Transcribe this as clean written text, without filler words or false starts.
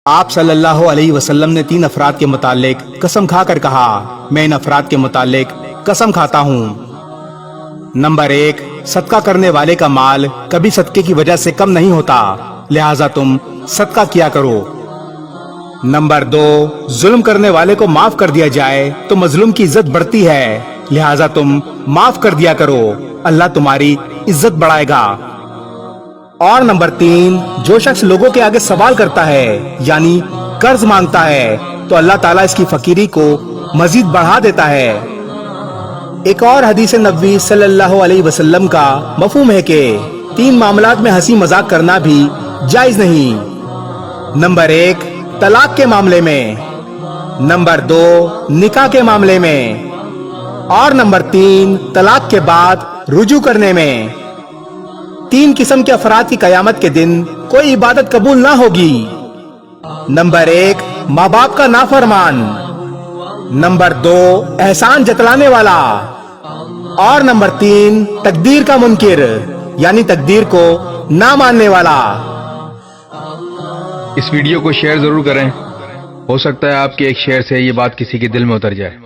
آپ صلی اللہ علیہ وسلم نے 3 افراد کے متعلق قسم کھا کر کہا، میں ان افراد کے متعلق قسم کھاتا ہوں۔ نمبر 1، صدقہ کرنے والے کا مال کبھی صدقے کی وجہ سے کم نہیں ہوتا، لہٰذا تم صدقہ کیا کرو۔ نمبر 2، ظلم کرنے والے کو معاف کر دیا جائے تو مظلوم کی عزت بڑھتی ہے، لہٰذا تم معاف کر دیا کرو، اللہ تمہاری عزت بڑھائے گا۔ اور نمبر 3، جو شخص لوگوں کے آگے سوال کرتا ہے یعنی قرض مانگتا ہے تو اللہ تعالیٰ اس کی فقیری کو مزید بڑھا دیتا ہے۔ ایک اور حدیث نبوی صلی اللہ علیہ وسلم کا مفہوم ہے کہ 3 معاملات میں ہنسی مذاق کرنا بھی جائز نہیں۔ نمبر 1، طلاق کے معاملے میں، نمبر 2، نکاح کے معاملے میں، اور نمبر 3، طلاق کے بعد رجوع کرنے میں۔ 3 قسم کے افراد کی قیامت کے دن کوئی عبادت قبول نہ ہوگی۔ نمبر 1، ماں باپ کا نافرمان، نمبر 2، احسان جتلانے والا، اور نمبر 3، تقدیر کا منکر یعنی تقدیر کو نہ ماننے والا۔ اس ویڈیو کو شیئر ضرور کریں، ہو سکتا ہے آپ کے ایک شیئر سے یہ بات کسی کے دل میں اتر جائے۔